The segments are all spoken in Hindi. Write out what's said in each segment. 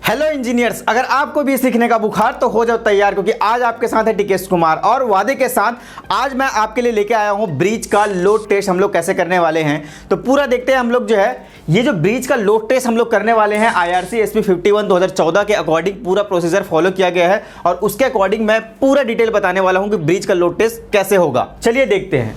हेलो इंजीनियर्स, अगर आपको भी सीखने का बुखार तो हो जाओ तैयार, क्योंकि आज आपके साथ है टिकेश कुमार और वादे के साथ आज मैं आपके लिए लेके आया हूं ब्रिज का लोड टेस्ट हम लोग कैसे करने वाले हैं। तो पूरा देखते हैं हम लोग जो है ये जो ब्रिज का लोड टेस्ट हम लोग करने वाले हैं IRC SP 51 2014 के अकॉर्डिंग पूरा प्रोसीजर फॉलो किया गया है और उसके अकॉर्डिंग मैं पूरा डिटेल बताने वाला हूं कि ब्रिज का लोड टेस्ट कैसे होगा। चलिए देखते हैं।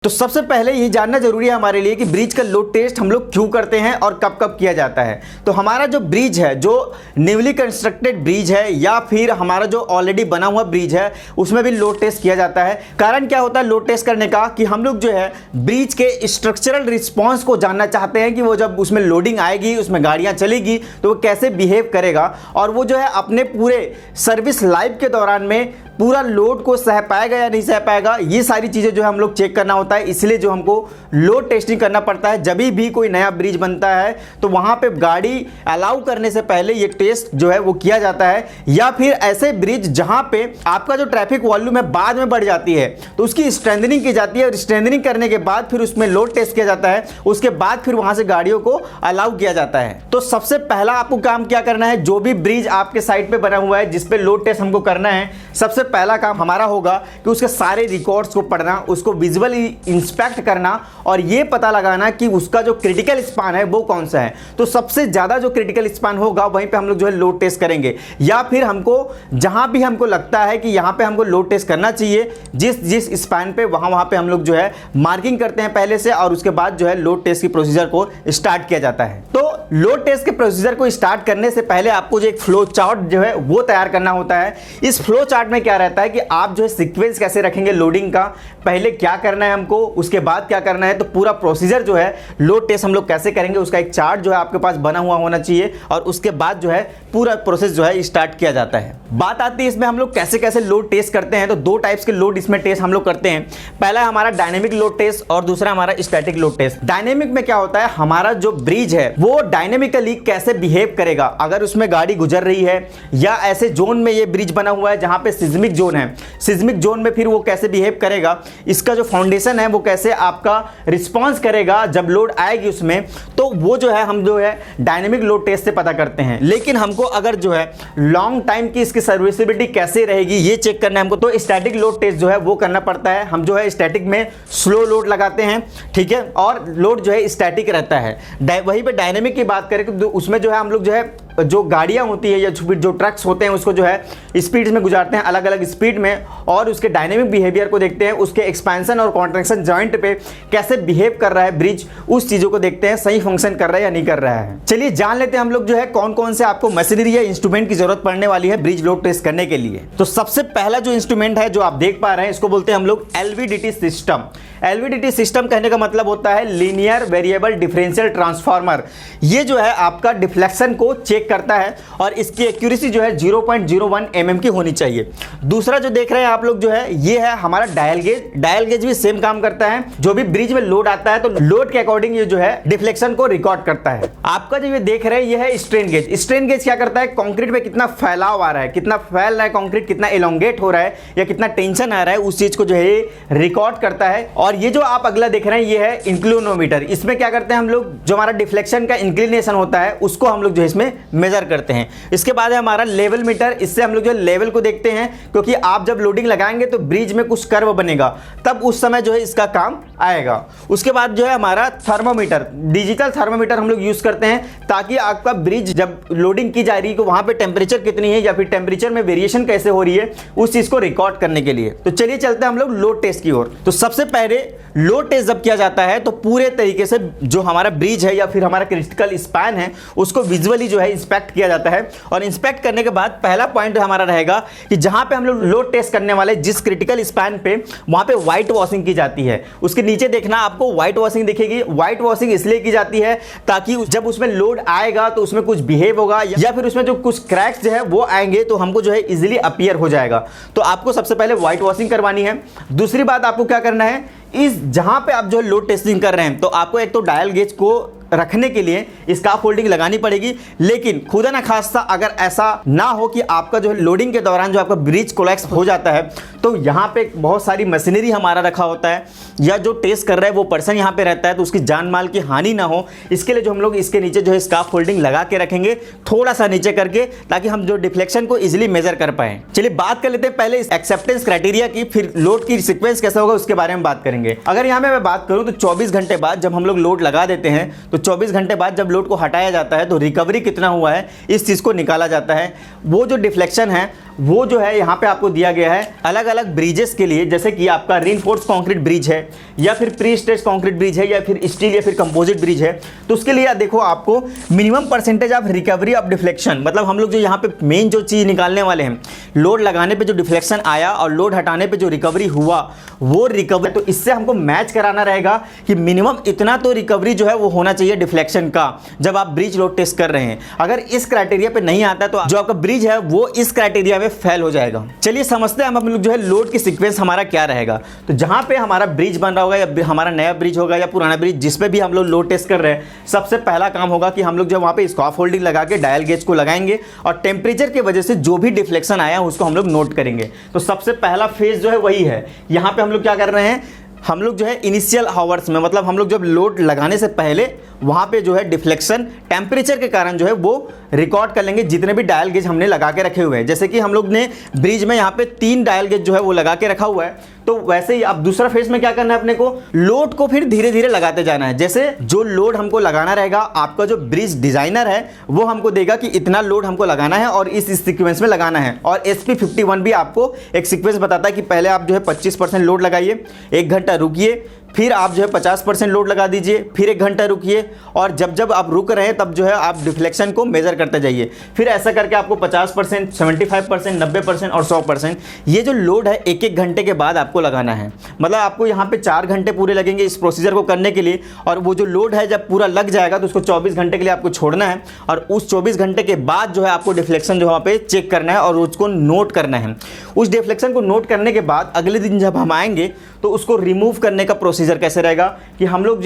तो सबसे पहले ये जानना जरूरी है हमारे लिए कि ब्रिज का लोड टेस्ट हम लोग क्यों करते हैं और कब कब किया जाता है। तो हमारा जो ब्रिज है, जो न्यूली कंस्ट्रक्टेड ब्रिज है या फिर हमारा जो ऑलरेडी बना हुआ ब्रिज है, उसमें भी लोड टेस्ट किया जाता है। कारण क्या होता है लोड टेस्ट करने का कि हम लोग जो है ब्रिज के स्ट्रक्चरल रिस्पॉन्स को जानना चाहते हैं कि वो जब उसमें लोडिंग आएगी, उसमें गाड़ियाँ चलेगी तो वो कैसे बिहेव करेगा और वो जो है अपने पूरे सर्विस लाइफ के दौरान में पूरा लोड को सह पाएगा या नहीं सह पाएगा। ये सारी चीज़ें जो है हम लोग चेक करना होता है, इसलिए जो हमको लोड टेस्टिंग करना पड़ता है। जब भी कोई नया ब्रिज बनता है तो वहाँ पे गाड़ी अलाउ करने से पहले ये टेस्ट जो है वो किया जाता है। या फिर ऐसे ब्रिज जहाँ पे आपका जो ट्रैफिक वॉल्यूम है बाद में बढ़ जाती है तो उसकी स्ट्रेंथनिंग की जाती है और स्ट्रेंथनिंग करने के बाद फिर उसमें लोड टेस्ट किया जाता है। उसके बाद फिर वहाँ से गाड़ियों को अलाउ किया जाता है। तो सबसे पहला आपको काम क्या करना है, जो भी ब्रिज आपके साइड पे बना हुआ है जिस पे लोड टेस्ट हमको करना है, सबसे पहला काम हमारा होगा कि उसके सारे रिकॉर्ड्स को पढ़ना, उसको विजुअली इंस्पेक्ट करना और ये पता लगाना कि उसका जो क्रिटिकल स्पान है वो कौन सा है। तो सबसे ज़्यादा जो क्रिटिकल स्पान होगा वहीं पे हम लोग जो है लोड टेस्ट करेंगे। या फिर हमको जहां भी हमको लगता है कि यहाँ पे हमको लोड टेस्ट करना चाहिए, जिस स्पान पे वहाँ पे हम लोग जो है मार्किंग करते हैं पहले से और उसके बाद जो है लोड टेस्ट की प्रोसीजर को स्टार्ट किया जाता है। तो लोड टेस्ट के प्रोसीजर को स्टार्ट करने से पहले आपको जो एक फ्लो चार्ट जो है वो तैयार करना होता है। इस फ्लो चार्ट में क्या रहता है कि आप जो है सीक्वेंस कैसे रखेंगे लोडिंग का, पहले क्या करना है हमको, उसके बाद क्या करना है। तो पूरा प्रोसीजर जो है लोड टेस्ट हम लोग कैसे करेंगे उसका एक चार्ट जो है आपके पास बना हुआ होना चाहिए और उसके बाद जो है पूरा प्रोसेस जो है स्टार्ट किया जाता है। बात आती है इसमें हम लोग कैसे कैसे लोड टेस्ट करते हैं। तो दो टाइप्स के लोड इसमें टेस्ट हम लोग करते हैं। पहला है हमारा डायनेमिक लोड टेस्ट और दूसरा हमारा स्टैटिक लोड टेस्ट। डायनेमिक में क्या होता है, हमारा जो ब्रिज है वो डायनेमिकली कैसे बिहेव करेगा अगर उसमें गाड़ी गुजर रही है या ऐसे जोन में ये ब्रिज बना हुआ है जहां पे सिज्मिक जोन है, सिज्मिक जोन में फिर वो कैसे बिहेव करेगा, इसका जो फाउंडेशन है वो कैसे आपका रिस्पॉन्स करेगा जब लोड आएगी उसमें। तो वो जो है हम जो है डायनेमिक लोड टेस्ट से पता करते हैं। लेकिन हमको अगर जो है लॉन्ग टाइम की इसकी सर्विसिबिलिटी कैसे रहेगी ये चेक करना है हमको, तो स्टैटिक लोड टेस्ट जो है वो करना पड़ता है। हम जो है स्टैटिक में स्लो लोड लगाते हैं, ठीक है, और लोड जो है स्टैटिक रहता है। वहीं पे डायनेमिक की बात करें तो उसमें जो है हम लोग जो है जो गाड़ियां होती है या जो ट्रक्स होते हैं उसको जो है स्पीड में गुजारते हैं अलग अलग स्पीड में और उसके डायनेमिक बिहेवियर को देखते हैं, उसके एक्सपेंशन और कॉन्ट्रैक्शन जॉइंट पे कैसे बिहेव कर रहा है ब्रिज, उस चीज़ों को देखते हैं सही फंक्शन कर रहा है या नहीं कर रहा है। चलिए जान लेते हैं हम लोग जो है कौन कौन से आपको मशीनरी या इंस्ट्रूमेंट की जरूरत पड़ने वाली है ब्रिज लोड टेस्ट करने के लिए। तो सबसे पहला जो इंस्ट्रूमेंट है जो आप देख पा रहे हैं इसको बोलते हैं हम लोग LVDT सिस्टम। LVDT सिस्टम कहने का मतलब होता है लीनियर वेरिएबल डिफरेंशियल ट्रांसफार्मर। ये जो है आपका डिफ्लेक्शन को चेक करता है और इसकी एक्यूरेसी जो है 0.01 mm की होनी चाहिए। दूसरा जो देख रहे हैं आप लोग जो है ये है हमारा डायल गेज। डायल गेज भी सेम काम करता है, जो भी ब्रिज में लोड आता है तो लोड के अकॉर्डिंग ये जो है डिफ्लेक्शन को रिकॉर्ड करता है। आपका जो ये देख रहे हैं ये है स्ट्रेन गेज। स्ट्रेन गेज क्या करता है, कंक्रीट में कितना फैलाव आ रहा है, कितना फैल रहा है कंक्रीट, कितना एलोंगेट हो रहा है या कितना टेंशन आ रहा है, उस चीज को जो है रिकॉर्ड करता है। और ये जो आप अगला देख रहे हैं ये है इंक्लिनोमीटर। इसमें क्या करते हैं हम लोग, जो हमारा डिफ्लेक्शन का इंक्लिनेशन होता है उसको हम लोग जो है इसमें मेजर करते हैं। इसके बाद है हमारा लेवल मीटर। इससे हम लोग जो लेवल को देखते हैं, क्योंकि आप जब लोडिंग लगाएंगे तो ब्रिज में कुछ कर्व बनेगा, तब उस समय जो है इसका काम आएगा। उसके बाद जो है हमारा थर्मोमीटर, डिजिटल थर्मोमीटर हम लोग यूज करते हैं ताकि आपका ब्रिज जब लोडिंग की जा रही है तो वहां पे टेम्परेचर कितनी है या फिर टेम्परेचर में वेरिएशन कैसे हो रही है उस चीज को रिकॉर्ड करने के लिए। तो चलिए चलते हैं हम लोग लोड टेस्ट की ओर। तो सबसे पहले लोड टेस्ट जब किया जाता है तो पूरे तरीके से जो हमारा ब्रिज है या फिर हमारा क्रिटिकल स्पैन है उसको विजुअली जो है इंस्पेक्ट किया जाता है। और इंस्पेक्ट करने के बाद पहला पॉइंट हमारा रहेगा कि जहां पे हम लोग लोड टेस्ट करने वाले जिस क्रिटिकल स्पैन पे वहां पे व्हाइट वॉशिंग की जाती है। उसके नीचे देखना आपको व्हाइट वॉशिंग दिखेगी। व्हाइट वॉशिंग इसलिए की जाती है ताकि जब उसमें लोड आएगा तो उसमें कुछ बिहेव होगा या फिर उसमें जो कुछ क्रैक्स जो है वो आएंगे तो हमको जो है इजिली अपीयर हो जाएगा। तो आपको सबसे पहले व्हाइट वॉशिंग करवानी है। दूसरी बात आपको क्या करना है, इस जहां पे आप जो लोड टेस्टिंग कर रहे हैं तो आपको एक तो डायल गेज को रखने के लिए स्काफोल्डिंग लगानी पड़ेगी। लेकिन खुदा ना खास्ता अगर ऐसा ना हो कि आपका जो है लोडिंग के दौरान जो आपका ब्रिज कोलैप्स हो जाता है, तो यहाँ पे बहुत सारी मशीनरी हमारा रखा होता है या जो टेस्ट कर रहा है वो पर्सन यहाँ पे रहता है, तो उसकी जान माल की हानि ना हो, इसके लिए जो हम लोग इसके नीचे जो है स्काफ फोल्डिंग लगा के रखेंगे, थोड़ा सा नीचे करके, ताकि हम जो डिफ्लेक्शन को इजीली मेजर कर पाए। चलिए बात कर लेते हैं पहले इस एक्सेप्टेंस क्राइटेरिया की, फिर लोड की सीक्वेंस कैसा होगा उसके बारे में बात करेंगे। अगर यहाँ पे मैं बात करूँ तो 24 घंटे बाद जब हम लोग लोड लगा देते हैं, तो 24 घंटे बाद जब लोड को हटाया जाता है तो रिकवरी कितना हुआ है इस चीज़ को निकाला जाता है। वो जो डिफ्लेक्शन है वो जो है यहाँ पे आपको दिया गया है अलग अलग ब्रिजेस के लिए, जैसे कि आपका रीइंफोर्स्ड कंक्रीट ब्रिज है या फिर प्री स्ट्रेस्ड कंक्रीट ब्रिज है या फिर स्टील या फिर कंपोजिट ब्रिज है, तो उसके लिए देखो आपको minimum percentage of recovery of deflection, मतलब हम लोग जो यहाँ पे मेन जो चीज़ निकालने वाले हैं, लोड लगाने पे जो डिफ्लेक्शन आया और लोड हटाने पे जो रिकवरी हुआ वो रिकवरी, तो इससे हमको मैच कराना रहेगा कि मिनिमम इतना तो रिकवरी जो है वो होना चाहिए डिफ्लेक्शन का जब आप ब्रिज लोड टेस्ट कर रहे हैं। अगर इस क्राइटेरिया पे नहीं आता तो जो आपका ब्रिज है वो इस क्राइटेरिया में फेल हो जाएगा। चलिए समझते हैं हम लोग जो है लोड की सीक्वेंस हमारा क्या रहेगा। तो जहां पे हमारा ब्रिज बन रहा होगा या हमारा नया ब्रिज होगा या पुराना ब्रिज, जिस पे भी हम लोग लोड टेस्ट कर रहे हैं, सबसे पहला काम होगा कि हम लोग जो वहां पे स्काफ होल्डिंग लगा के डायल गेज को लगाएंगे और टेम्परेचर की वजह से जो भी डिफ्लेक्शन आया उसको हम लोग नोट करेंगे। तो सबसे पहला फेज जो है वही है। यहाँ पे हम लोग क्या कर रहे हैं, हम लोग जो है इनिशियल आवर्स में, मतलब हम लोग जब लोड लगाने से पहले वहाँ पे जो है डिफ्लेक्शन टेम्परेचर के कारण जो है वो रिकॉर्ड कर लेंगे, जितने भी डायल गेज हमने लगा के रखे हुए हैं। जैसे कि हम लोग ने ब्रिज में यहाँ पे 3 डायल गेज जो है वो लगा के रखा हुआ है, तो वैसे ही अब दूसरा फेज में क्या करना है, अपने को लोड को फिर धीरे धीरे लगाते जाना है। जैसे जो लोड हमको लगाना रहेगा, आपका जो ब्रिज डिजाइनर है वो हमको देगा कि इतना लोड हमको लगाना है और इस सीक्वेंस में लगाना है। और SP51 भी आपको एक सीक्वेंस बताता है कि पहले आप जो है 25% लोड लगाइए, 1 घंटा रुकिए, फिर आप जो है 50% लोड लगा दीजिए, फिर 1 घंटा रुकिए, और जब जब आप रुक रहे हैं तब जो है आप डिफ्लेक्शन को मेजर करते जाइए। फिर ऐसा करके आपको 50%, 75%, 90% और 100% ये जो लोड है 1-1 घंटे के बाद आपको लगाना है। मतलब आपको यहाँ पे 4 घंटे पूरे लगेंगे इस प्रोसीजर को करने के लिए, और वो जो लोड है जब पूरा लग जाएगा तो उसको 24 घंटे के लिए आपको छोड़ना है, और उस 24 घंटे के बाद जो है आपको डिफ्लेक्शन जो वहाँ पे चेक करना है और उसको नोट करना है। उस डिफ्लेक्शन को नोट करने के बाद अगले दिन जब हम आएंगे तो उसको रिमूव करने का प्रोसीजर कैसे रहेगा कि हम लोग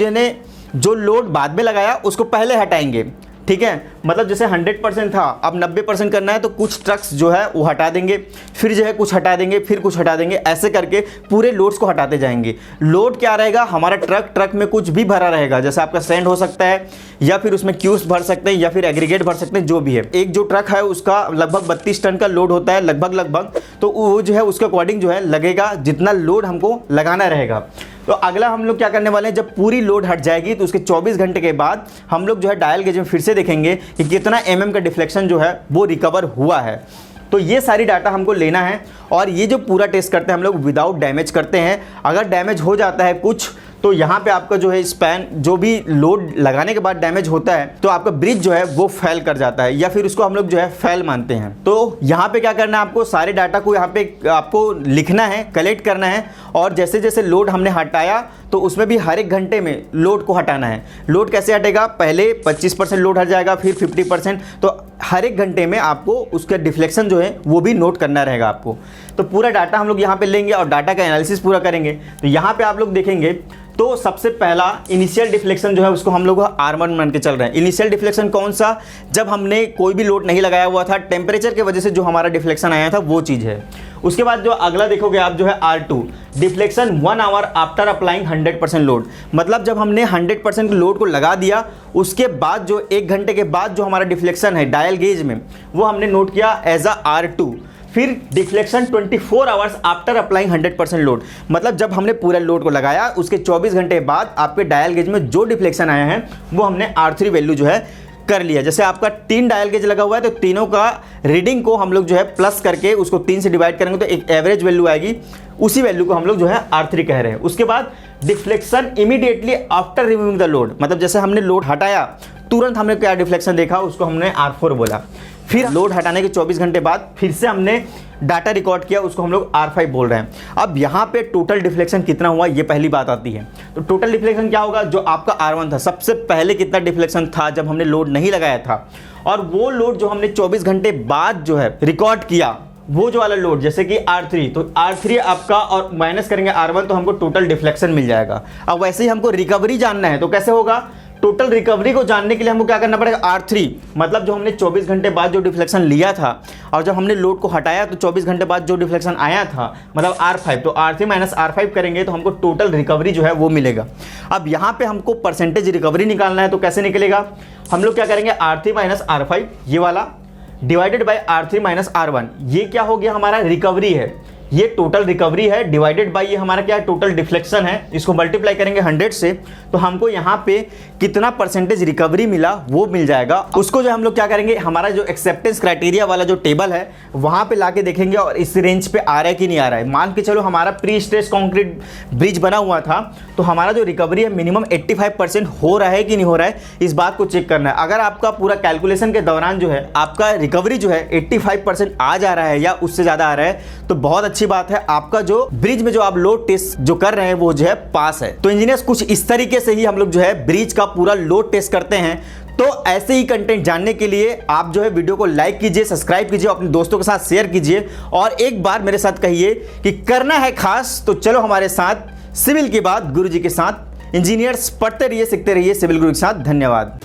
जो लोड बाद में लगाया उसको पहले हटाएंगे, ठीक है। मतलब जैसे 100% था, अब 90% करना है तो कुछ ट्रक्स जो है वो हटा देंगे, फिर जो है कुछ हटा देंगे, फिर कुछ हटा देंगे, ऐसे करके पूरे लोड्स को हटाते जाएंगे। लोड क्या रहेगा हमारा, ट्रक में कुछ भी भरा रहेगा, जैसे आपका सैंड हो सकता है या फिर उसमें क्यूब्स भर सकते हैं या फिर एग्रीगेट भर सकते हैं, जो भी है। एक जो ट्रक है उसका लगभग 32 टन का लोड होता है, लगभग, तो वो जो है उसके अकॉर्डिंग जो है लगेगा जितना लोड हमको लगाना रहेगा। तो अगला हम लोग क्या करने वाले हैं, जब पूरी लोड हट जाएगी तो उसके 24 घंटे के बाद हम लोग जो है डायल गेज में फिर से देखेंगे कि कितना mm का डिफ्लेक्शन जो है वो रिकवर हुआ है। तो ये सारी डाटा हमको लेना है, और ये जो पूरा टेस्ट करते हैं हम लोग विदाउट डैमेज करते हैं। अगर डैमेज हो जाता है कुछ तो यहाँ पे आपका जो है स्पैन, जो भी लोड लगाने के बाद डैमेज होता है तो आपका ब्रिज जो है वो फेल कर जाता है, या फिर उसको हम लोग जो है फेल मानते हैं। तो यहाँ पे क्या करना है, आपको सारे डाटा को यहाँ पे आपको लिखना है, कलेक्ट करना है, और जैसे जैसे लोड हमने हटाया तो उसमें भी हर 1 घंटे में लोड को हटाना है। लोड कैसे हटेगा, पहले 25% लोड हट जाएगा, फिर 50%, तो हर 1 घंटे में आपको उसका डिफ्लेक्शन जो है वो भी नोट करना रहेगा आपको। तो पूरा डाटा हम लोग यहाँ पे लेंगे और डाटा का एनालिसिस पूरा करेंगे। तो यहाँ पे आप लोग देखेंगे तो सबसे पहला इनिशियल डिफ्लेक्शन जो है उसको हम लोग R1 मान के चल रहे हैं। इनिशियल डिफ्लेक्शन कौन सा, जब हमने कोई भी लोड नहीं लगाया हुआ था, टेम्परेचर की वजह से जो हमारा डिफ्लेक्शन आया था वो चीज़ है। उसके बाद जो अगला देखोगे आप जो है R2, deflection 1 hour after applying 100% load, मतलब जब हमने 100% लोड को लगा दिया उसके बाद जो 1 घंटे के बाद जो हमारा डिफ्लेक्शन है डायल गेज में वो हमने नोट किया एज अ R2। फिर deflection 24 hours after applying 100% load, मतलब जब हमने पूरा लोड को लगाया उसके 24 घंटे बाद आपके डायल गेज में जो डिफ्लेक्शन आया है वो हमने R3 वैल्यू जो है कर लिया। जैसे आपका 3 डायल गेज लगा हुआ है तो तीनों का रीडिंग को हम लोग जो है प्लस करके उसको 3 से डिवाइड करेंगे तो एक एवरेज वैल्यू आएगी, उसी वैल्यू को हम लोग जो है R3 कह रहे हैं। उसके बाद deflection immediately after removing the load, मतलब जैसे हमने लोड हटाया तुरंत हमने क्या डिफ्लेक्शन देखा उसको हमने R4 बोला। फिर लोड हटाने के 24 घंटे बाद फिर से हमने डाटा रिकॉर्ड किया, उसको हम लोग R5 बोल रहे हैं। अब यहाँ पे टोटल डिफ्लेक्शन कितना हुआ ये पहली बात आती है। तो टोटल डिफ्लेक्शन क्या होगा, जो आपका R1 था सबसे पहले कितना डिफ्लेक्शन था जब हमने लोड नहीं लगाया था, और वो लोड जो हमने 24 घंटे बाद जो है रिकॉर्ड किया वो जो वाला लोड जैसे कि R3, तो R3 आपका और माइनस करेंगे R1 तो हमको टोटल डिफ्लेक्शन मिल जाएगा। अब वैसे ही हमको रिकवरी जानना है तो कैसे होगा, टोटल रिकवरी को जानने के लिए हमको क्या करना पड़ेगा, R3, मतलब जो हमने 24 घंटे बाद जो डिफ्लेक्शन लिया था और जब हमने लोड को हटाया तो 24 घंटे बाद जो डिफ्लेक्शन आया था मतलब R5, तो R3 माइनस R5 करेंगे तो हमको टोटल रिकवरी जो है वो मिलेगा। अब यहाँ पे हमको परसेंटेज रिकवरी निकालना है, तो कैसे निकलेगा, हम लोग क्या करेंगे R3 माइनस R5 ये वाला divided by R3 minus R1, ये क्या हो गया हमारा रिकवरी है, ये टोटल रिकवरी है डिवाइडेड बाय ये हमारा क्या है टोटल डिफ्लेक्शन है, इसको मल्टीप्लाई करेंगे 100 से तो हमको यहाँ पे कितना परसेंटेज रिकवरी मिला वो मिल जाएगा। उसको जो हम लोग क्या करेंगे, हमारा जो एक्सेप्टेंस क्राइटेरिया वाला जो टेबल है वहाँ पे लाके देखेंगे और इस रेंज पे आ रहा है कि नहीं आ रहा है। मान के चलो हमारा प्री स्ट्रेस कॉन्क्रीट ब्रिज बना हुआ था तो हमारा जो रिकवरी है मिनिमम 85% हो रहा है कि नहीं हो रहा है, इस बात को चेक करना है। अगर आपका पूरा कैलकुलेशन के दौरान जो है आपका रिकवरी जो है 85% आ जा रहा है या उससे ज़्यादा आ रहा है तो बहुत अच्छी बात है, आपका जो ब्रिज में जो आप लोड टेस्ट जो कर रहे हैं वो जो है पास है। तो इंजीनियर्स कुछ इस तरीके से ही हम लोग जो है ब्रिज का पूरा लोड टेस्ट करते हैं। तो ऐसे ही कंटेंट जानने के लिए आप जो है वीडियो को लाइक कीजिए, सब्सक्राइब कीजिए, अपने दोस्तों के साथ शेयर कीजिए और एक बार मेरे साथ कहिए कि करना है खास। तो चलो हमारे साथ सिविल की बात गुरुजी के साथ। इंजीनियर्स पढ़ते रहिए, सीखते रहिए सिविल गुरु के साथ। धन्यवाद।